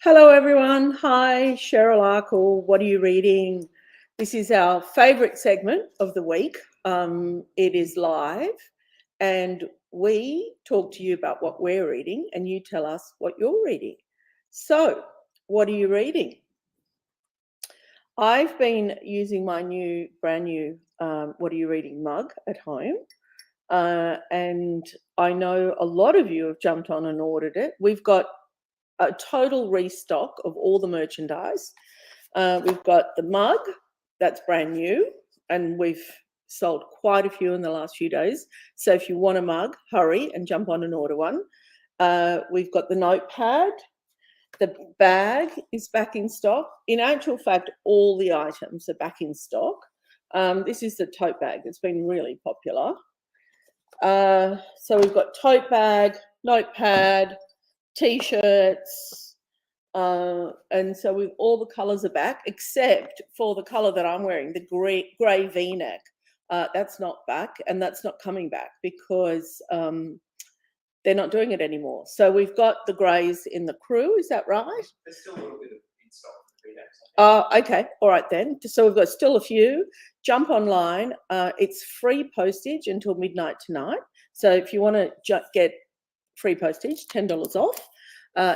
Hello, everyone. Hi, Cheryl Arkle. What are you reading? This is our favourite segment of the week. It is live, and we talk to you about what we're reading, and you tell us what you're reading. So, what are you reading? I've been using my brand new What Are You Reading mug at home. And I know a lot of you have jumped on and ordered it. We've got a total restock of all the merchandise. We've got the mug, that's brand new, and we've sold quite a few in the last few days. So if you want a mug, hurry and jump on and order one. We've got the notepad. The bag is back in stock. In actual fact, all the items are back in stock. This is the tote bag that's been really popular. So we've got tote bag, notepad, T-shirts, and so with all the colours are back, except for the colour that I'm wearing, the grey V-neck. That's not back, and that's not coming back because they're not doing it anymore. So we've got the greys in the crew. Is that right? There's still a little bit of in stock for V-necks. Okay, all right then. So we've got still a few. Jump online. It's free postage until midnight tonight. So if you want to get free postage, $10 off.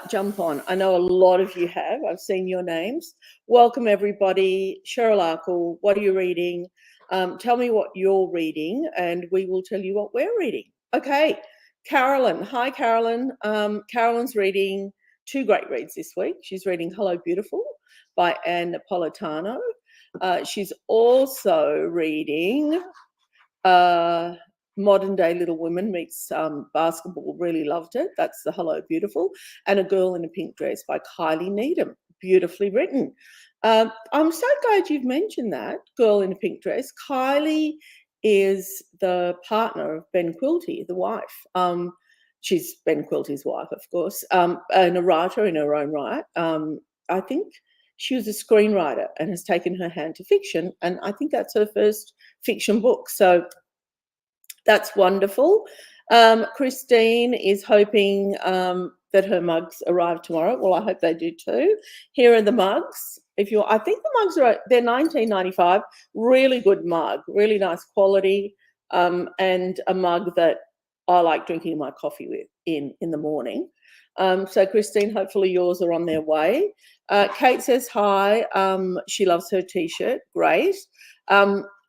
Jump on. I know a lot of you have. I've seen your names. Welcome, everybody. Cheryl Arkle, what are you reading? Tell me what you're reading, and we will tell you what we're reading. Okay, Carolyn. Hi, Carolyn. Carolyn's reading two great reads this week. She's reading Hello, Beautiful by Anne Napolitano. She's also reading Modern Day Little Women meets basketball. Really loved it. That's the Hello, Beautiful. And A Girl in a Pink Dress by Kylie Needham. Beautifully written. I'm so glad you've mentioned that, Girl in a Pink Dress. Kylie is the partner of Ben Quilty, the wife. She's Ben Quilty's wife, of course, and a writer in her own right. I think she was a screenwriter and has taken her hand to fiction, and I think that's her first fiction book. So that's wonderful. Christine is hoping that her mugs arrive tomorrow. Well, I hope they do too. Here are the mugs. I think the mugs they're $19.95. Really good mug, really nice quality, and a mug that I like drinking my coffee with in the morning. So Christine, hopefully yours are on their way. Kate says hi. She loves her T-shirt. Great.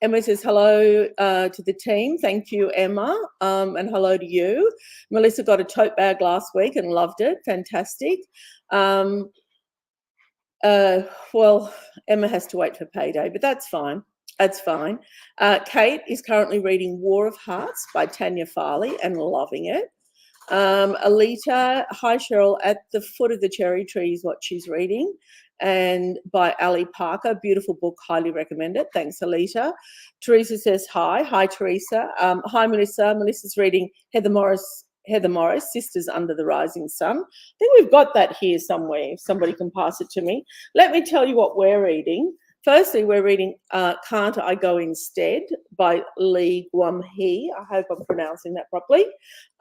Emma says hello to the team. Thank you, Emma, and hello to you. Melissa got a tote bag last week and loved it. Fantastic. Well, Emma has to wait for payday, but that's fine. That's fine. Kate is currently reading War of Hearts by Tanya Farley and loving it. Alita, hi Cheryl, At the Foot of the Cherry Tree is what she's reading, and by Ali Parker. Beautiful book, highly recommend it. Thanks, Alita. Teresa says hi. Hi, Teresa. Hi, Melissa. Melissa's reading Heather Morris, Sisters Under the Rising Sun. I think we've got that here somewhere. If somebody can pass it to me. Let me tell you what we're reading. Firstly, we're reading Can't I Go Instead by Lee Guam Hee. I hope I'm pronouncing that properly.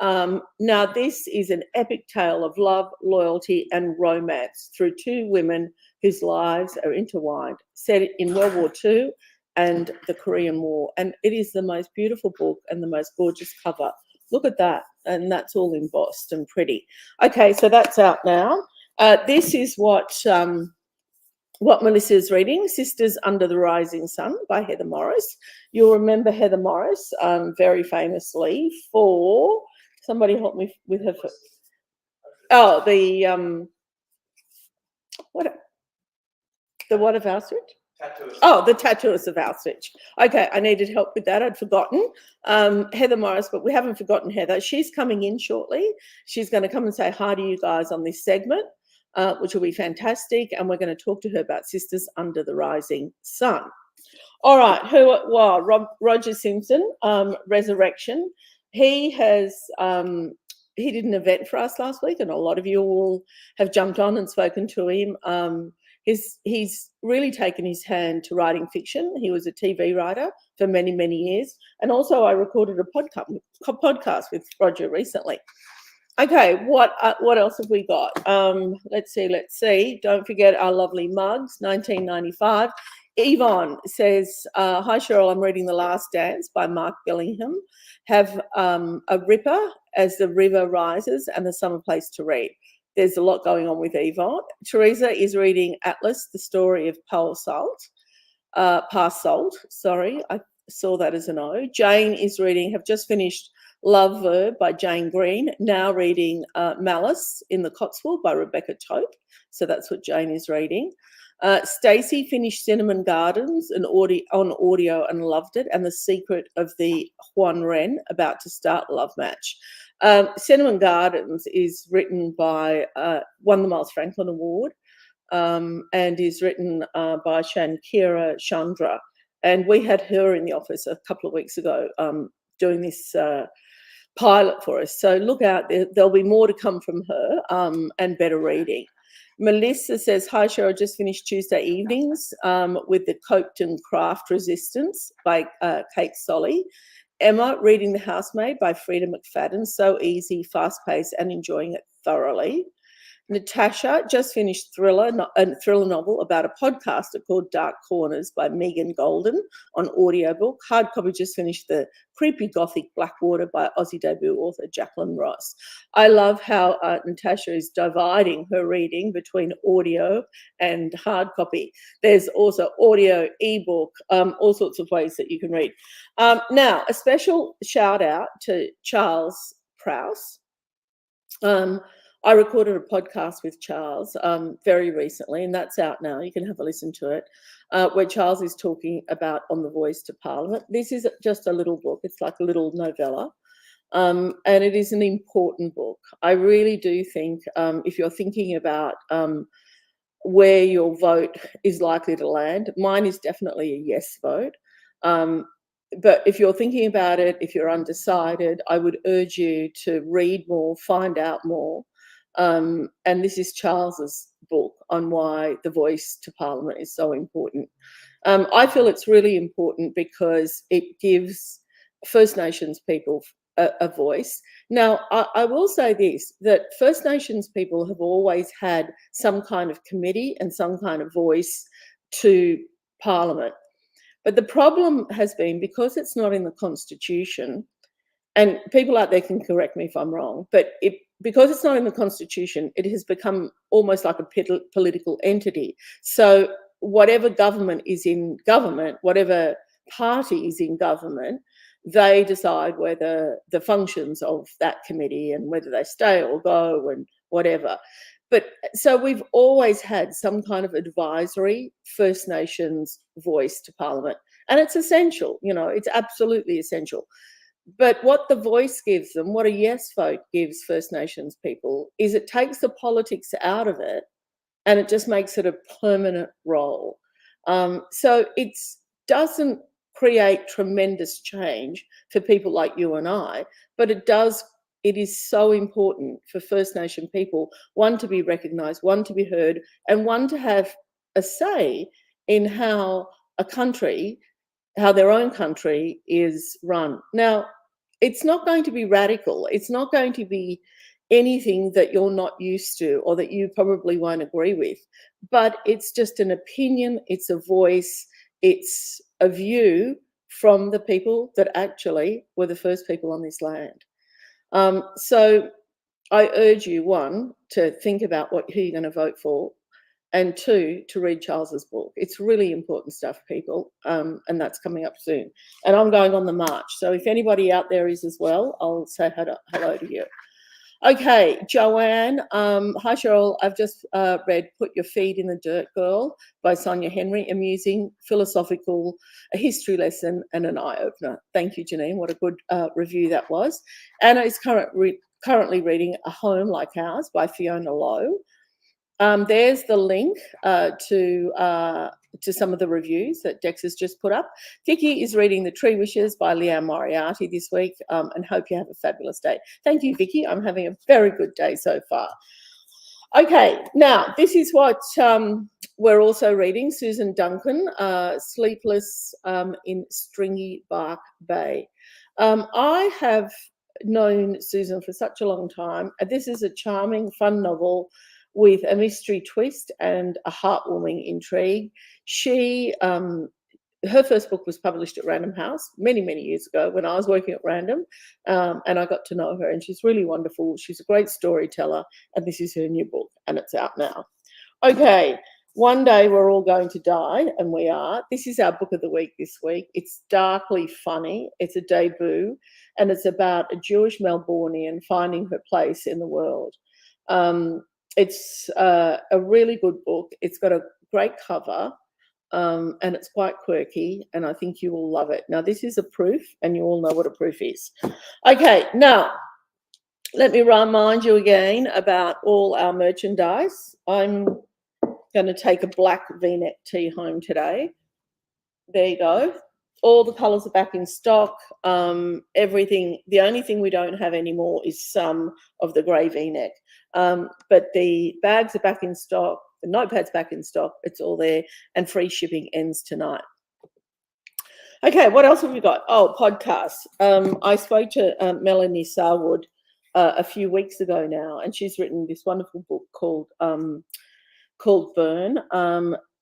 Now, this is an epic tale of love, loyalty, and romance through two women whose lives are intertwined, set in World War II and the Korean War. And it is the most beautiful book and the most gorgeous cover. Look at that. And that's all embossed and pretty. Okay, so that's out now. This is what Melissa is reading, Sisters Under the Rising Sun by Heather Morris. You'll remember Heather Morris very famously for, somebody help me with her. Oh, the what of Auschwitz? Tattooist. Oh, the Tattooist of Auschwitz. Okay, I needed help with that. I'd forgotten. Heather Morris, but we haven't forgotten Heather. She's coming in shortly. She's going to come and say hi to you guys on this segment. Which will be fantastic, and we're going to talk to her about Sisters Under the Rising Sun. All right, Roger Simpson, Resurrection. He did an event for us last week, and a lot of you will have jumped on and spoken to him. He's really taken his hand to writing fiction. He was a TV writer for many, many years, and also I recorded a podcast with Roger recently. Okay, what else have we got? Let's see. Don't forget our lovely mugs, 1995. Yvonne says, hi Cheryl, I'm reading The Last Dance by Mark Billingham. Have a ripper as the river rises and the summer place to read. There's a lot going on with Yvonne. Teresa is reading Atlas, the story of Past Salt. Sorry, I saw that as an O. Jane is reading, have just finished Love Verb by Jane Green, now reading Malice in the Cotswold by Rebecca Tope. So that's what Jane is reading. Stacey finished Cinnamon Gardens on audio and loved it, and The Secret of the Juan Ren, about to start Love Match. Cinnamon Gardens is written by, won the Miles Franklin Award, and is written by Shankira Chandra. And we had her in the office a couple of weeks ago doing this pilot for us. So look out, there'll be more to come from her and better reading. Melissa says, hi Cheryl, just finished Tuesday evenings with the Coped Craft Resistance by Kate Solly. Emma reading The Housemaid by Frida McFadden, so easy, fast-paced and enjoying it thoroughly. Natasha just finished a thriller novel about a podcaster called Dark Corners by Megan Golden on audiobook. Hard copy just finished The Creepy Gothic Blackwater by Aussie debut author Jacqueline Ross. I love how Natasha is dividing her reading between audio and hard copy. There's also audio, ebook, all sorts of ways that you can read. Now, a special shout out to Charles Prouse. I recorded a podcast with Charles very recently, and that's out now. You can have a listen to it, where Charles is talking about On the Voice to Parliament. This is just a little book. It's like a little novella, and it is an important book. I really do think if you're thinking about where your vote is likely to land, mine is definitely a yes vote. But if you're thinking about it, if you're undecided, I would urge you to read more, find out more. And this is Charles's book on why the voice to Parliament is so important. I feel it's really important because it gives First Nations people a voice. Now, I will say this, that First Nations people have always had some kind of committee and some kind of voice to Parliament. But the problem has been, because it's not in the Constitution, and people out there can correct me if I'm wrong, but because it's not in the Constitution, it has become almost like a political entity. So whatever government is in government, whatever party is in government, they decide whether the functions of that committee and whether they stay or go and whatever. But so we've always had some kind of advisory First Nations voice to Parliament, and it's essential, it's absolutely essential. But what the voice gives them, what a yes vote gives First Nations people, is it takes the politics out of it and it just makes it a permanent role. So it doesn't create tremendous change for people like you and I, but it is so important for First Nation people, one, to be recognised, one, to be heard, and one, to have a say in how their own country is run. Now, it's not going to be radical. It's not going to be anything that you're not used to or that you probably won't agree with, but it's just an opinion, it's a voice, it's a view from the people that actually were the first people on this land. So I urge you, one, to think about who you're going to vote for, and two, to read Charles's book. It's really important stuff, people, and that's coming up soon. And I'm going on the march, so if anybody out there is as well, I'll say hello to you. Okay, Joanne. Hi, Cheryl. I've just read Put Your Feet in the Dirt, Girl by Sonia Henry. Amusing, philosophical, a history lesson and an eye-opener. Thank you, Janine. What a good review that was. Anna is currently reading A Home Like Ours by Fiona Lowe. There's the link to some of the reviews that Dex has just put up. Vicky is reading The Tree Wishes by Leanne Moriarty this week, and hope you have a fabulous day. Thank you, Vicky. I'm having a very good day so far. Okay, now this is what we're also reading. Susan Duncan, Sleepless in Stringy Bark Bay. I have known Susan for such a long time. And this is a charming, fun novel with a mystery twist and a heartwarming intrigue. She her first book was published at Random House many, many years ago when I was working at Random, and I got to know her, and she's really wonderful. She's a great storyteller, and this is her new book, and it's out now. Okay, one day we're all going to die, and we are. This is our book of the week this week. It's darkly funny. It's a debut, and it's about a Jewish Melbourneian finding her place in the world. It's a really good book. It's got a great cover. And it's quite quirky, and I think you will love it. Now, this is a proof, and you all know what a proof is. Okay, now, let me remind you again about all our merchandise. I'm going to take a black V-neck tee home today. There you go. All the colours are back in stock. Everything. The only thing we don't have anymore is some of the grey V-neck. But the bags are back in stock. The notepad's back in stock. It's all there, and free shipping ends tonight. Okay, what else have we got? Oh, podcasts. I spoke to Melanie Sarwood a few weeks ago now, and she's written this wonderful book called Burn.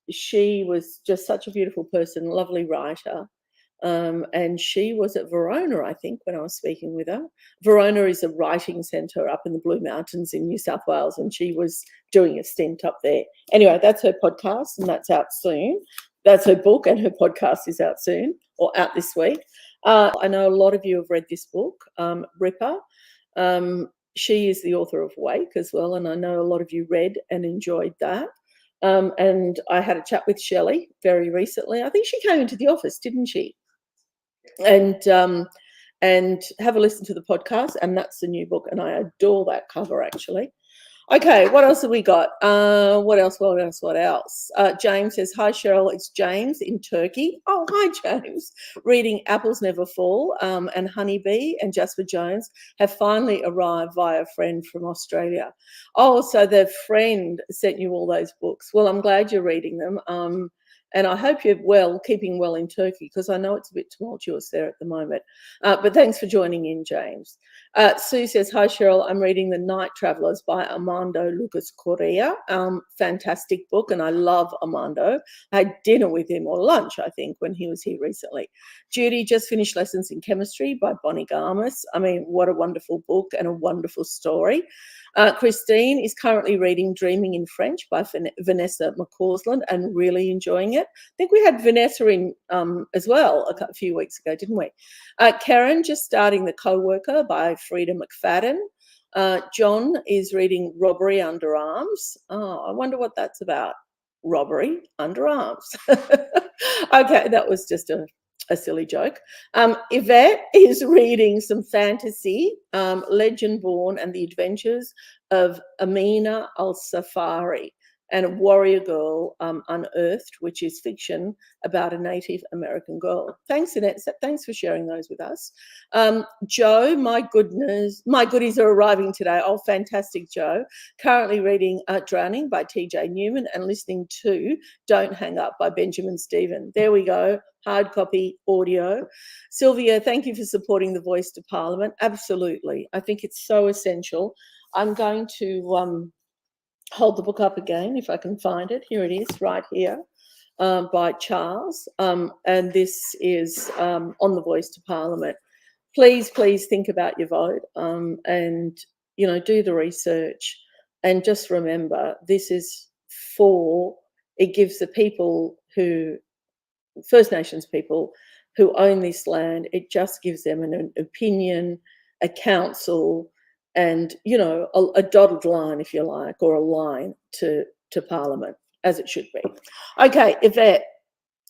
She was just such a beautiful person, lovely writer. And she was at Verona, I think, when I was speaking with her. Verona is a writing centre up in the Blue Mountains in New South Wales, and she was doing a stint up there. Anyway, that's her podcast, and that's out soon. That's her book, and her podcast is out soon, or out this week. I know a lot of you have read this book, Ripper. She is the author of Wake as well, and I know a lot of you read and enjoyed that. And I had a chat with Shelley very recently. I think she came into the office, didn't she? And have a listen to the podcast, and that's the new book, and I adore that cover, actually. Okay, what else have we got? What else? James says, hi, Cheryl, it's James in Turkey. Oh, hi, James. Reading Apples Never Fall, and Honeybee and Jasper Jones have finally arrived via a friend from Australia. Oh, so the friend sent you all those books. Well, I'm glad you're reading them. And I hope you're keeping well in Turkey, because I know it's a bit tumultuous there at the moment. But thanks for joining in, James. Sue says, hi, Cheryl. I'm reading The Night Travellers by Armando Lucas Correa. Fantastic book, and I love Armando. I had dinner with him, or lunch, I think, when he was here recently. Judy just finished Lessons in Chemistry by Bonnie Garmus. I mean, what a wonderful book and a wonderful story. Christine is currently reading Dreaming in French by Vanessa McCausland and really enjoying it. I think we had Vanessa in as well a few weeks ago, didn't we? Karen just starting The Co-Worker by Frida McFadden. John is reading Robbery Under Arms. Oh, I wonder what that's about. Robbery Under Arms. Okay, that was just a silly joke. Yvette is reading some fantasy, Legend Born and the Adventures of Amina al-Safari, and a warrior girl unearthed, which is fiction about a Native American girl. Thanks, Annette. Thanks for sharing those with us. Joe, my goodies are arriving today. Oh, fantastic, Joe. Currently reading Drowning by TJ Newman and listening to Don't Hang Up by Benjamin Stephen. There we go. Hard copy audio. Sylvia, thank you for supporting the Voice to Parliament. Absolutely. I think it's so essential. I'm going to hold the book up again if I can find it. Here it is, right here, by Charles. And this is on the Voice to Parliament. Please think about your vote, and, you know, do the research. And just remember, this is it gives the people First Nations people who own this land, it just gives them an opinion, a council, and, you know, a dotted line, if you like, or a line to Parliament, as it should be. Okay, Yvette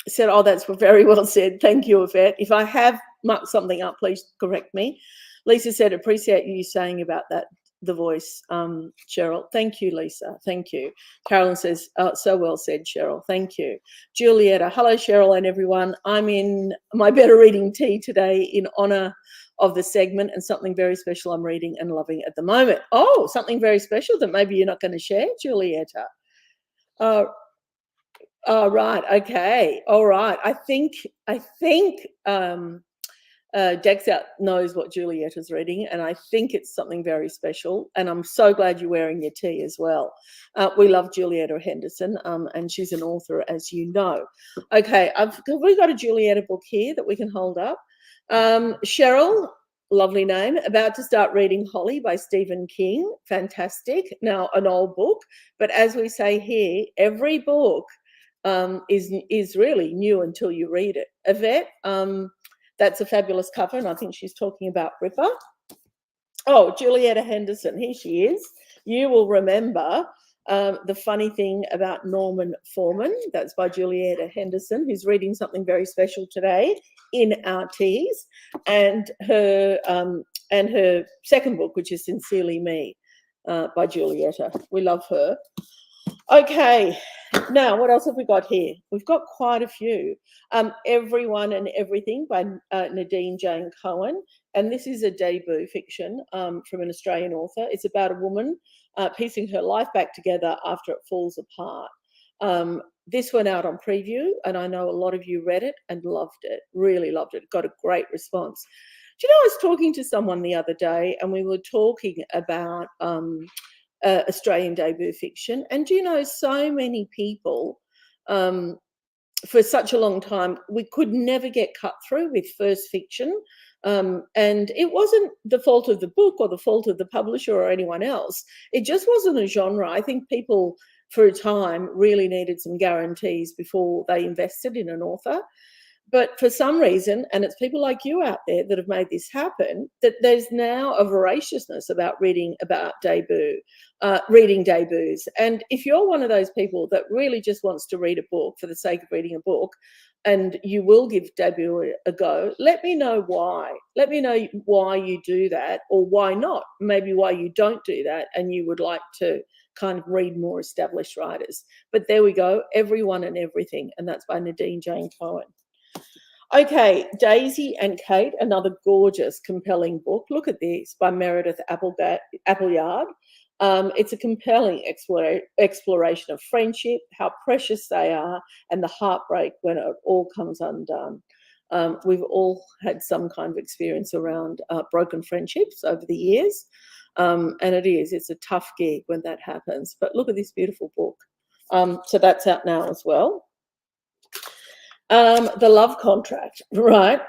said, oh, that's very well said. Thank you, Yvette. If I have mucked something up, please correct me. Lisa said, appreciate you saying about that, the Voice, Cheryl. Thank you, Lisa. Thank you. Carolyn says, so well said, Cheryl. Thank you. Julietta, hello, Cheryl and everyone. I'm in my better reading tea today in honour of the segment and something very special I'm reading and loving at the moment. Oh, something very special that maybe you're not going to share, Julietta. Oh, right. Okay. All right. I think Dex out knows what Julietta's reading, and I think it's something very special. And I'm so glad you're wearing your tea as well. We love Julietta Henderson, and she's an author, as you know. Okay, we've got a Julietta book here that we can hold up. Cheryl, lovely name, about to start reading Holly by Stephen King. Fantastic. Now, an old book, but as we say here, every book is really new until you read it. Yvette, that's a fabulous cover, and I think she's talking about Ripper. Oh, Julietta Henderson, here she is. You will remember the funny thing about Norman Foreman. That's by Julietta Henderson, who's reading something very special today in our teas, and her second book, which is Sincerely Me, by Julietta. We love her. Okay, now what else have we got here? We've got quite a few. Everyone and Everything by Nadine Jane Cohen, and this is a debut fiction from an Australian author. It's about a woman piecing her life back together after it falls apart. This went out on preview, and I know a lot of you read it and loved it, really loved it. Got a great response. Do you know, I was talking to someone the other day, and we were talking about Australian debut fiction, and do you know, so many people for such a long time, we could never get cut through with first fiction. And it wasn't the fault of the book or the fault of the publisher or anyone else. It just wasn't a genre. I think people for a time really needed some guarantees before they invested in an author. But for some reason, and it's people like you out there that have made this happen, that there's now a voraciousness about reading about reading debuts. And if you're one of those people that really just wants to read a book for the sake of reading a book, and you will give debut a go, let me know why. Let me know why you do that, or why not. Maybe why you don't do that and you would like to kind of read more established writers. But there we go, Everyone and Everything, and that's by Nadine Jane Cohen. Okay, Daisy and Kate, another gorgeous, compelling book. Look at this, by Meredith Appleyard. It's a compelling exploration of friendship, how precious they are, and the heartbreak when it all comes undone. We've all had some kind of experience around broken friendships over the years, and it's a tough gig when that happens. But look at this beautiful book. So that's out now as well. The Love Contract, right?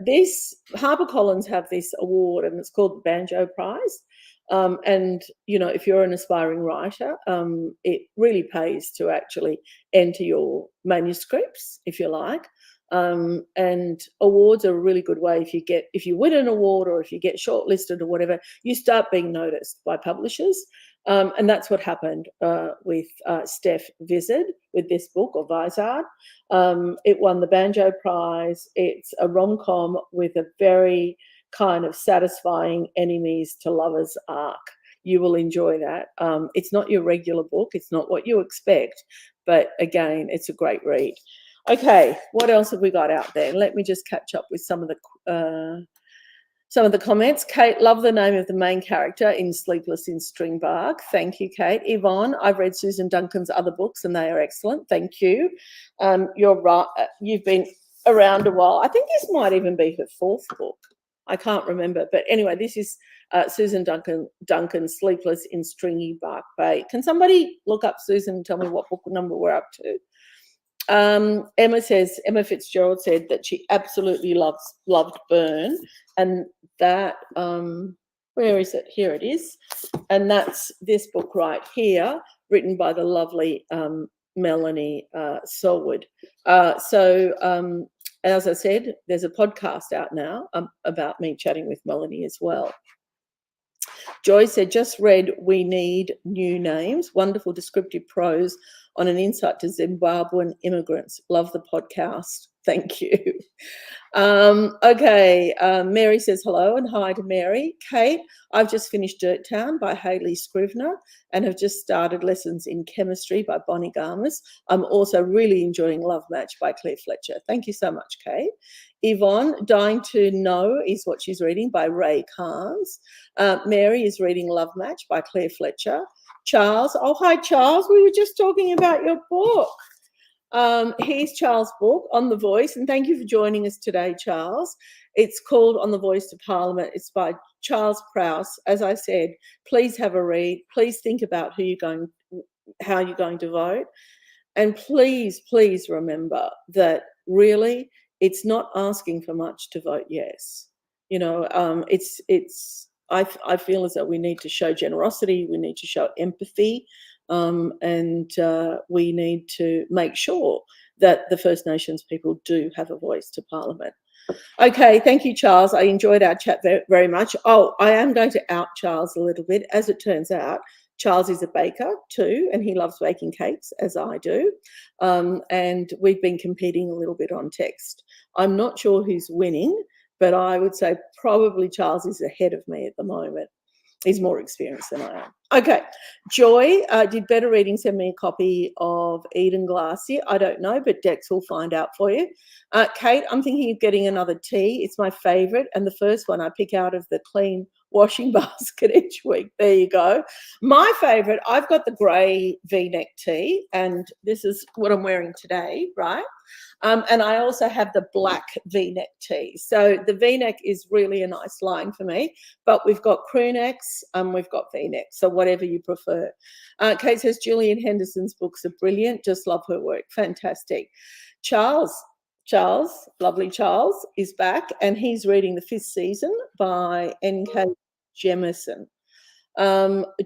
This HarperCollins have this award, and it's called the Banjo Prize. And you know, if you're an aspiring writer, it really pays to actually enter your manuscripts, if you like. And awards are a really good way. If you win an award, or if you get shortlisted or whatever, you start being noticed by publishers. And that's what happened with Steph Vizard with this book, or Vizard. It won the Banjo Prize. It's a rom-com with a very kind of satisfying enemies to lovers arc. You will enjoy that. It's not your regular book. It's not what you expect. But again, it's a great read. Okay, what else have we got out there? Let me just catch up with some of the comments. Kate, love the name of the main character in Sleepless in Stringbark. Thank you, Kate. Yvonne, I've read Susan Duncan's other books and they are excellent. Thank you. You're right. You've been around a while. I think this might even be her fourth book. I can't remember. But anyway, this is Susan Duncan's Sleepless in Stringybark Bay. Can somebody look up Susan and tell me what book number we're up to? Emma Fitzgerald said that she absolutely loved Burn, and that where is it? Here it is, and that's this book right here, written by the lovely Melanie Selwood. As I said, there's a podcast out now about me chatting with Melanie as well. Joy said, just read We Need New Names, wonderful descriptive prose on an insight to Zimbabwean immigrants. Love the podcast. Thank you. Okay, Mary says hello and hi to Mary. Kate, I've just finished Dirt Town by Hayley Scrivener and have just started Lessons in Chemistry by Bonnie Garmus. I'm also really enjoying Love Match by Claire Fletcher. Thank you so much, Kate. Yvonne, Dying to Know is what she's reading by Ray Carnes. Mary is reading Love Match by Claire Fletcher. Charles, oh, hi, Charles. We were just talking about your book. Here's Charles' book, On the Voice, and thank you for joining us today, Charles. It's called On the Voice to Parliament. It's by Charles Prouse. As I said, please have a read. Please think about how you're going to vote. And please, please remember that really it's not asking for much to vote yes. You know, I feel as though we need to show generosity, we need to show empathy, and we need to make sure that the First Nations people do have a voice to Parliament. Okay, thank you, Charles. I enjoyed our chat very much. Oh, I am going to out Charles a little bit. As it turns out, Charles is a baker too, and he loves baking cakes, as I do. And we've been competing a little bit on text. I'm not sure who's winning, but I would say probably Charles is ahead of me at the moment. He's more experienced than I am. Okay, Joy, did Better Reading send me a copy of Eden Glacier? I don't know, but Dex will find out for you. Kate, I'm thinking of getting another tea. It's my favourite, and the first one I pick out of the clean washing basket each week. There you go. My favourite, I've got the grey V-neck tee, and this is what I'm wearing today, right? And I also have the black V-neck tee. So the V-neck is really a nice line for me, but we've got crew necks, we've got V-necks, so whatever you prefer. Kate says Gillian Henderson's books are brilliant. Just love her work. Fantastic. Charles, lovely Charles, is back, and he's reading The Fifth Season by N.K. Jemisin.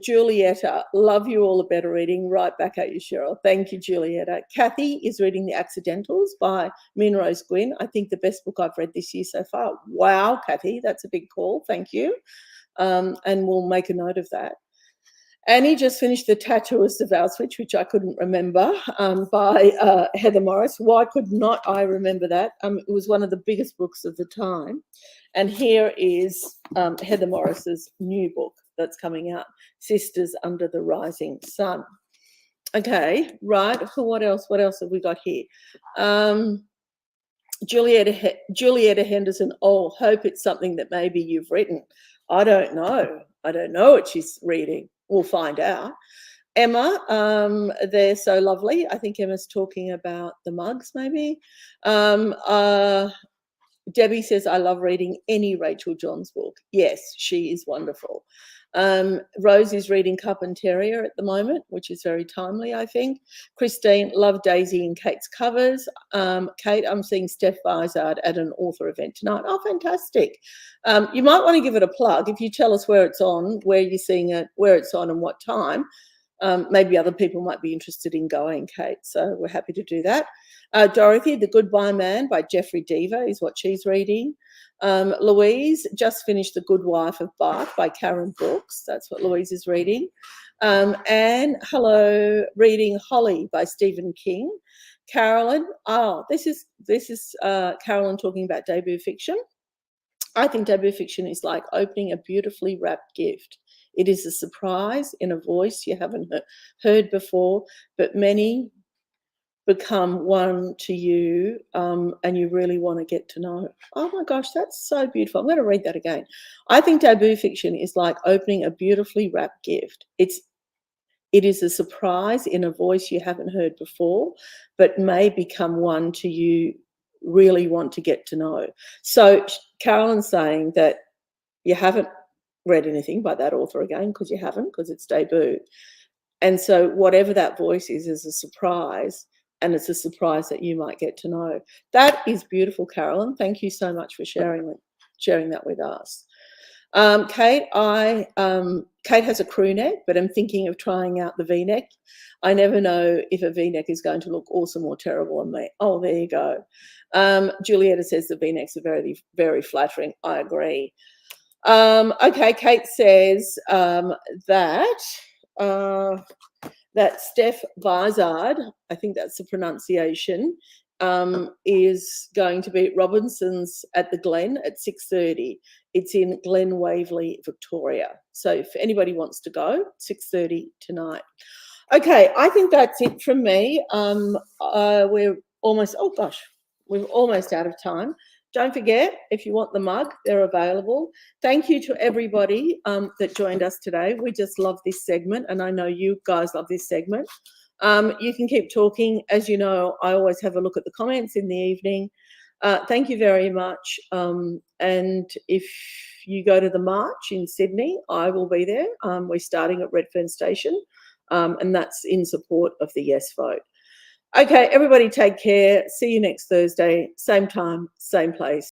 Julietta, love you all a Better Reading. Right back at you, Cheryl. Thank you, Julietta. Kathy is reading The Accidentals by Min Rose Gwyn. I think the best book I've read this year so far. Wow, Kathy, that's a big call. Thank you. And we'll make a note of that. Annie just finished The Tattooist of Auschwitz, which I couldn't remember, by Heather Morris. Why could not I remember that? It was one of the biggest books of the time. And here is Heather Morris's new book that's coming out, Sisters Under the Rising Sun. Okay, right. What else have we got here? Julietta Henderson. Oh, hope it's something that maybe you've written. I don't know what she's reading. We'll find out. Emma, they're so lovely. I think Emma's talking about the mugs, maybe. Debbie says, I love reading any Rachel Johns book. Yes, she is wonderful. Rose is reading Cup and Terrier at the moment, which is very timely, I think. Christine, love Daisy and Kate's covers. Kate, I'm seeing Steph Vizard at an author event tonight. Oh, fantastic. You might want to give it a plug. If you tell us where it's on, where you're seeing it, where it's on and what time, maybe other people might be interested in going, Kate. So we're happy to do that. Dorothy, The Goodbye Man by Jeffrey Deaver is what she's reading. Louise just finished The Good Wife of Bath by Karen Brooks. That's what Louise is reading. And hello, reading Holly by Stephen King. Carolyn, this is Carolyn talking about debut fiction. I think debut fiction is like opening a beautifully wrapped gift. It is a surprise in a voice you haven't heard before, but many become one to you, and you really want to get to know. Oh my gosh, that's so beautiful. I'm going to read that again. I think debut fiction is like opening a beautifully wrapped gift. It is a surprise in a voice you haven't heard before, but may become one to you really want to get to know. So Carolyn's saying that you haven't read anything by that author again, because you haven't, because it's debut. And so whatever that voice is a surprise, and it's a surprise that you might get to know. That is beautiful, Carolyn. Thank you so much for sharing that with us. Kate, Kate has a crew neck, but I'm thinking of trying out the V-neck. I never know if a V-neck is going to look awesome or terrible on me. Oh, there you go. Julietta says the V-necks are very, very flattering. I agree. Okay, Kate says that Steph Vizard, I think that's the pronunciation, is going to be at Robinson's at the Glen at 6:30. It's in Glen Waverley, Victoria. So if anybody wants to go, 6:30 tonight. Okay, I think that's it from me. We're almost out of time. Don't forget, if you want the mug, they're available. Thank you to everybody that joined us today. We just love this segment, and I know you guys love this segment. You can keep talking. As you know, I always have a look at the comments in the evening. Thank you very much. And if you go to the march in Sydney, I will be there. We're starting at Redfern Station, and that's in support of the yes vote. Okay, everybody take care. See you next Thursday, same time, same place.